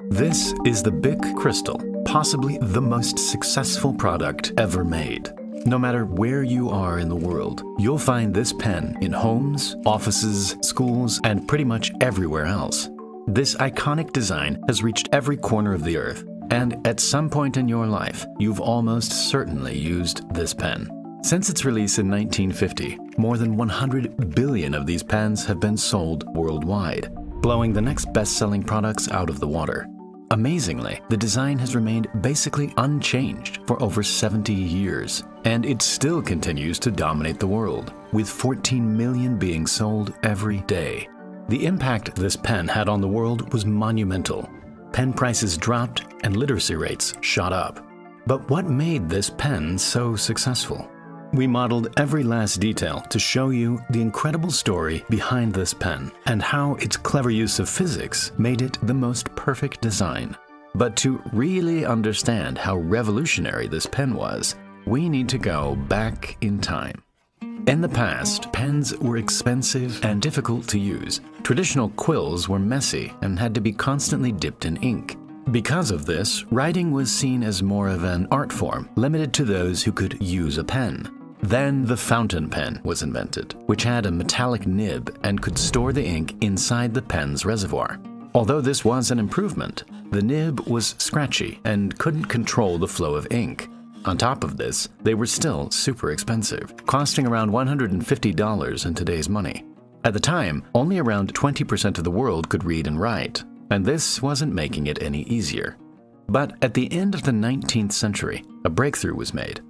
This is the Bic Cristal, possibly the most successful product ever made. No matter where you are in the world, you'll find this pen in homes, offices, schools, and pretty much everywhere else. This iconic design has reached every corner of the earth, and at some point in your life, you've almost certainly used this pen. Since its release in 1950, more than 100 billion of these pens have been sold worldwide, blowing the next best-selling products out of the water. Amazingly, the design has remained basically unchanged for over 70 years, and it still continues to dominate the world, with 14 million being sold every day. The impact this pen had on the world was monumental. Pen prices dropped and literacy rates shot up. But what made this pen so successful? We modeled every last detail to show you the incredible story behind this pen and how its clever use of physics made it the most perfect design. But to really understand how revolutionary this pen was, we need to go back in time. In the past, pens were expensive and difficult to use. Traditional quills were messy and had to be constantly dipped in ink. Because of this, writing was seen as more of an art form, limited to those who could use a pen. Then the fountain pen was invented, which had a metallic nib and could store the ink inside the pen's reservoir. Although this was an improvement, the nib was scratchy and couldn't control the flow of ink. On top of this, they were still super expensive, costing around $150 in today's money. At the time, only around 20% of the world could read and write, and this wasn't making it any easier. But at the end of the 19th century, a breakthrough was made.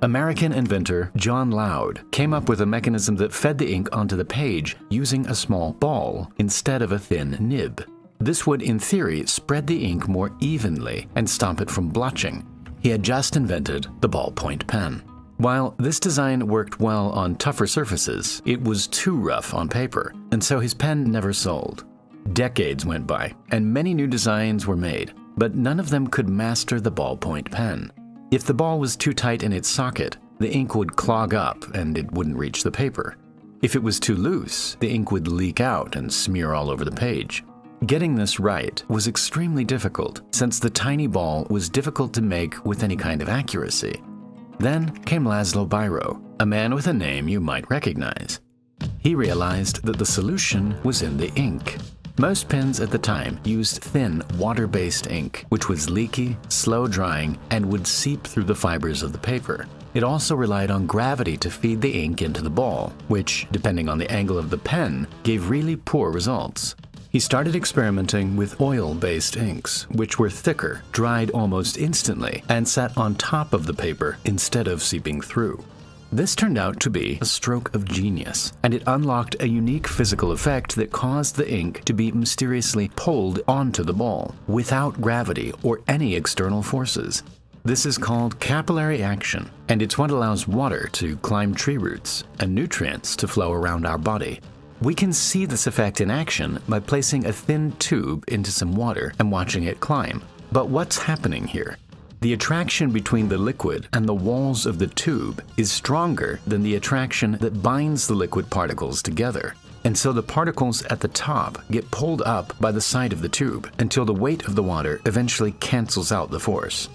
American inventor John Loud came up with a mechanism that fed the ink onto the page using a small ball instead of a thin nib. This would, in theory, spread the ink more evenly and stop it from blotching. He had just invented the ballpoint pen. While this design worked well on tougher surfaces, it was too rough on paper, and so his pen never sold. Decades went by, and many new designs were made, but none of them could master the ballpoint pen. If the ball was too tight in its socket, the ink would clog up and it wouldn't reach the paper. If it was too loose, the ink would leak out and smear all over the page. Getting this right was extremely difficult, since the tiny ball was difficult to make with any kind of accuracy. Then came Laszlo Biro, a man with a name you might recognize. He realized that the solution was in the ink. Most pens at the time used thin, water-based ink, which was leaky, slow-drying, and would seep through the fibers of the paper. It also relied on gravity to feed the ink into the ball, which, depending on the angle of the pen, gave really poor results. He started experimenting with oil-based inks, which were thicker, dried almost instantly, and sat on top of the paper instead of seeping through. This turned out to be a stroke of genius, and it unlocked a unique physical effect that caused the ink to be mysteriously pulled onto the ball, without gravity or any external forces. This is called capillary action, and it's what allows water to climb tree roots and nutrients to flow around our body. We can see this effect in action by placing a thin tube into some water and watching it climb. But what's happening here? The attraction between the liquid and the walls of the tube is stronger than the attraction that binds the liquid particles together. And so the particles at the top get pulled up by the side of the tube until the weight of the water eventually cancels out the force.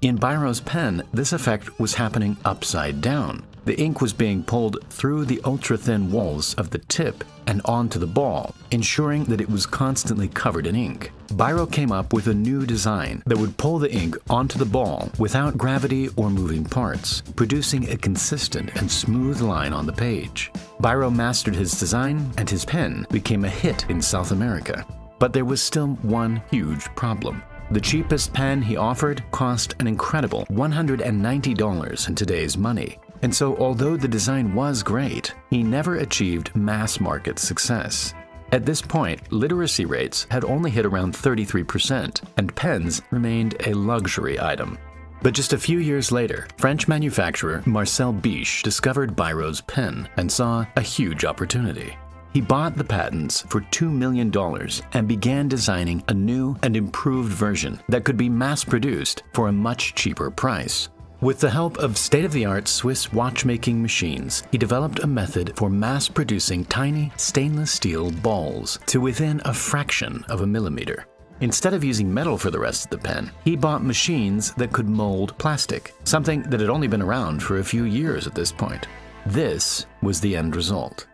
In Biro's pen, this effect was happening upside down. The ink was being pulled through the ultra-thin walls of the tip and onto the ball, ensuring that it was constantly covered in ink. Biro came up with a new design that would pull the ink onto the ball without gravity or moving parts, producing a consistent and smooth line on the page. Biro mastered his design, and his pen became a hit in South America. But there was still one huge problem. The cheapest pen he offered cost an incredible $190 in today's money. And so, although the design was great, he never achieved mass market success. At this point, literacy rates had only hit around 33%, and pens remained a luxury item. But just a few years later, French manufacturer Marcel Biche discovered Biro's pen and saw a huge opportunity. He bought the patents for $2 million and began designing a new and improved version that could be mass-produced for a much cheaper price. With the help of state-of-the-art Swiss watchmaking machines, he developed a method for mass-producing tiny stainless steel balls to within a fraction of a millimeter. Instead of using metal for the rest of the pen, he bought machines that could mold plastic, something that had only been around for a few years at this point. This was the end result.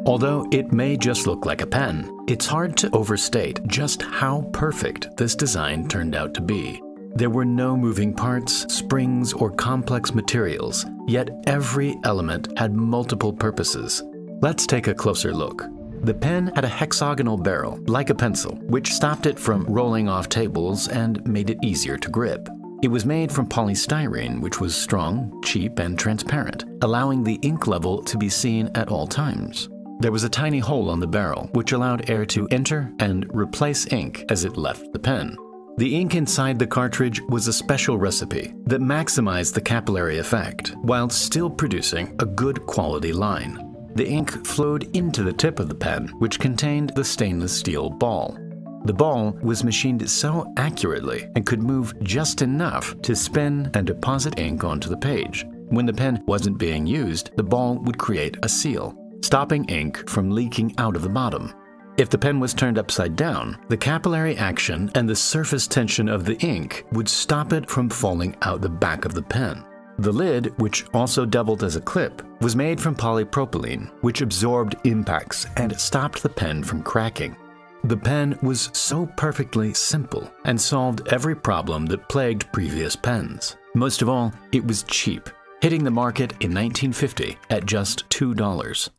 Although it may just look like a pen, it's hard to overstate just how perfect this design turned out to be. There were no moving parts, springs, or complex materials, yet every element had multiple purposes. Let's take a closer look. The pen had a hexagonal barrel, like a pencil, which stopped it from rolling off tables and made it easier to grip. It was made from polystyrene, which was strong, cheap, and transparent, allowing the ink level to be seen at all times. There was a tiny hole on the barrel, which allowed air to enter and replace ink as it left the pen. The ink inside the cartridge was a special recipe that maximized the capillary effect, while still producing a good quality line. The ink flowed into the tip of the pen, which contained the stainless steel ball. The ball was machined so accurately and could move just enough to spin and deposit ink onto the page. When the pen wasn't being used, the ball would create a seal, stopping ink from leaking out of the bottom. If the pen was turned upside down, the capillary action and the surface tension of the ink would stop it from falling out the back of the pen. The lid, which also doubled as a clip, was made from polypropylene, which absorbed impacts and stopped the pen from cracking. The pen was so perfectly simple and solved every problem that plagued previous pens. Most of all, it was cheap, hitting the market in 1950 at just $2.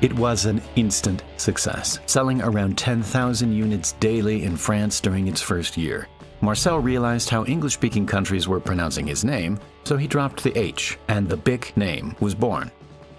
It was an instant success, selling around 10,000 units daily in France during its first year. Marcel realized how English-speaking countries were pronouncing his name, so he dropped the H, and the Bic name was born.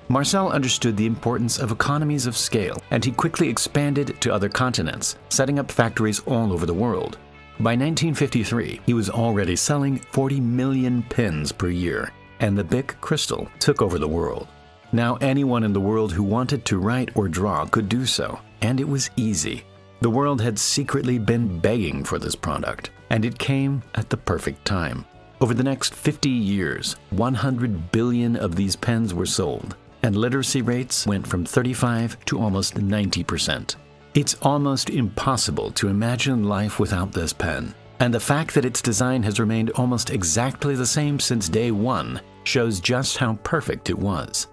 Marcel understood the importance of economies of scale, and he quickly expanded to other continents, setting up factories all over the world. By 1953, he was already selling 40 million pens per year, and the Bic Cristal took over the world. Now anyone in the world who wanted to write or draw could do so, and it was easy. The world had secretly been begging for this product, and it came at the perfect time. Over the next 50 years, 100 billion of these pens were sold, and literacy rates went from 35 to almost 90%. It's almost impossible to imagine life without this pen, and the fact that its design has remained almost exactly the same since day one shows just how perfect it was.